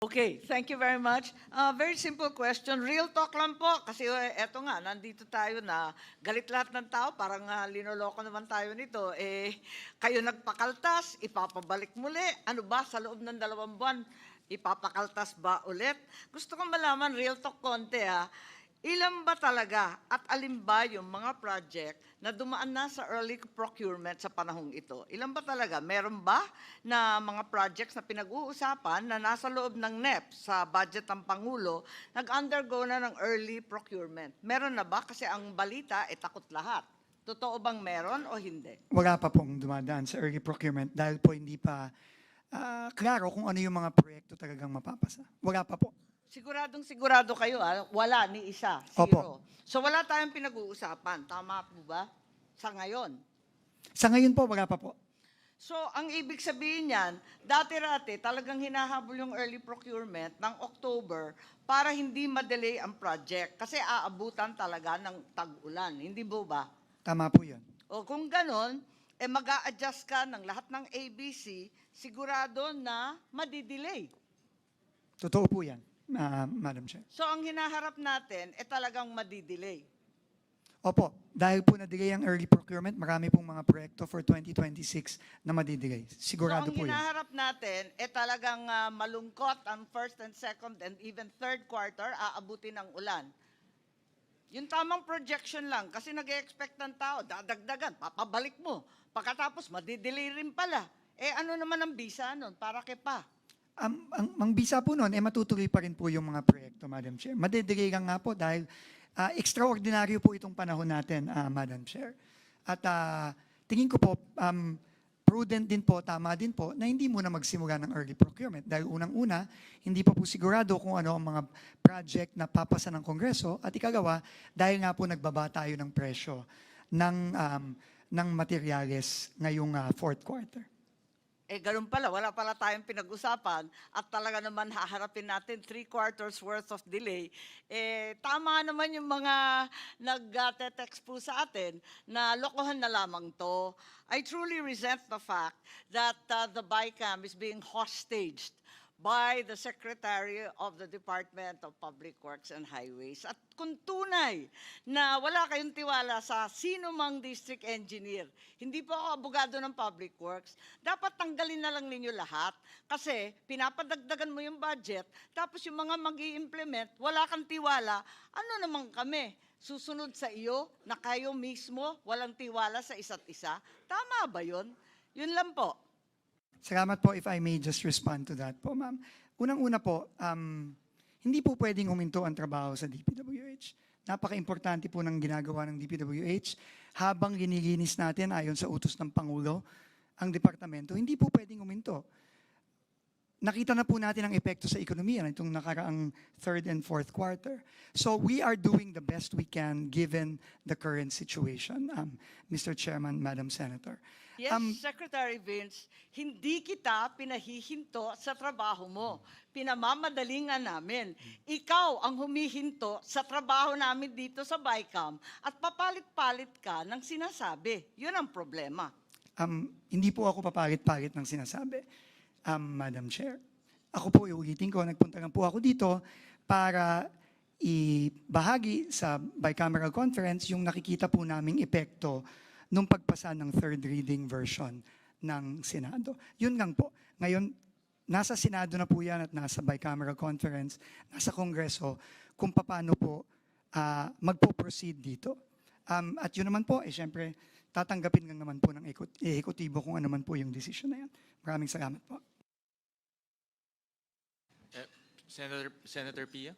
Okay, thank you very much. Very simple question. Real talk lang po. Kasi eto nga, nandito tayo na galit lahat ng tao. Parang linoloko naman tayo nito. Kayo nagpakaltas, ipapabalik muli. Ano ba, sa loob ng 2 buwan, ipapakaltas ba ulit? Gusto kong malaman, real talk konti ilan ba talaga at alin ba yung mga project na dumaan na sa early procurement sa panahong ito? Ilan ba talaga? Meron ba na mga projects na pinag-uusapan na nasa loob ng NEP sa budget ng Pangulo, nag-undergo na ng early procurement? Meron na ba? Kasi ang balita, takot lahat. Totoo bang meron o hindi? Wala pa pong dumadaan sa early procurement dahil po hindi pa klaro kung ano yung mga proyekto talagang mapapasa. Wala pa po. Siguro kayo, wala ni isa, zero. Opo. So wala tayong pinag-uusapan, tama po ba? Sa ngayon. Sa ngayon po, wala pa po. So ang ibig sabihin niyan, dati-rati talagang hinahabol yung early procurement ng October para hindi ma-delay ang project. Kasi aabutan talaga ng tag-ulan, hindi po ba? Tama po yun. O kung ganon, mag-a-adjust ka ng lahat ng ABC, sigurado na madidelay. Totoo po yan, Madam Chair. So ang hinaharap natin, talagang madidelay. Opo, dahil po na-delay ang early procurement, marami pong mga proyekto for 2026 na madidelay. Sigurado so, po yan. ang hinaharap natin, talagang malungkot ang first and second and even third quarter, aabutin ng ulan. Yung tamang projection lang, kasi nag-expect ng tao, dadagdagan, papabalik mo. Pagkatapos, madidelay rin pala. Ano naman ang bisa nun? Para kay pa? Ang bisa po noon, matutuloy pa rin po yung mga proyekto, Madam Chair. Madidelay lang nga po dahil extraordinaryo po itong panahon natin, Madam Chair. At tingin ko po, prudent din po, tama din po, na hindi muna magsimula ng early procurement. Dahil unang-una, hindi pa po sigurado kung ano ang mga project na papasa ng Kongreso. At ikalawa, dahil nga po nagbaba tayo ng presyo ng materyales ngayong fourth quarter. Ganun pala, wala pala tayong pinag-usapan at talaga naman haharapin natin 3 quarters worth of delay. Tama naman yung mga nag-text po sa atin na lokohan na lamang to. I truly resent the fact that the BICAM is being hostaged by the Secretary of the Department of Public Works and Highways. At kung tunay na wala kayong tiwala sa sino mang district engineer, hindi po ako abogado ng Public Works, dapat tanggalin na lang ninyo lahat kasi pinapadagdagan mo yung budget, tapos yung mga mag-i-implement, wala kang tiwala, ano naman kami? Susunod sa iyo na kayo mismo walang tiwala sa isa't isa? Tama ba yun? Yun lang po. Salamat po, if I may just respond to that po, ma'am. Unang-una po, hindi po pwedeng huminto ang trabaho sa DPWH. Napaka-importante po ng ginagawa ng DPWH. Habang ginilinis natin ayon sa utos ng Pangulo, ang departamento, hindi po pwedeng huminto. Nakita na po natin ang epekto sa ekonomiya nitong nakaraang third and fourth quarter. So we are doing the best we can given the current situation, Mr. Chairman, Madam Senator. Yes, Secretary Vince, hindi kita pinahihinto sa trabaho mo. Pinamamadali nga namin. Ikaw ang humihinto sa trabaho namin dito sa BICAM at papalit-palit ka ng sinasabi. Yun ang problema. Hindi po ako papalit-palit ng sinasabi, Madam Chair. Ako po, iulitin ko, nagpunta lang po ako dito para ibahagi sa bicameral conference yung nakikita po naming epekto nung pagpasa ng third reading version ng Senado. Yun lang po. Ngayon, nasa Senado na po yan at nasa bicameral conference, nasa Kongreso, kung paano po magpo-proceed dito. At yun naman po, syempre, tatanggapin lang naman po ng ehekutibo kung ano man po yung decision na yan. Maraming salamat po. Senator Pia?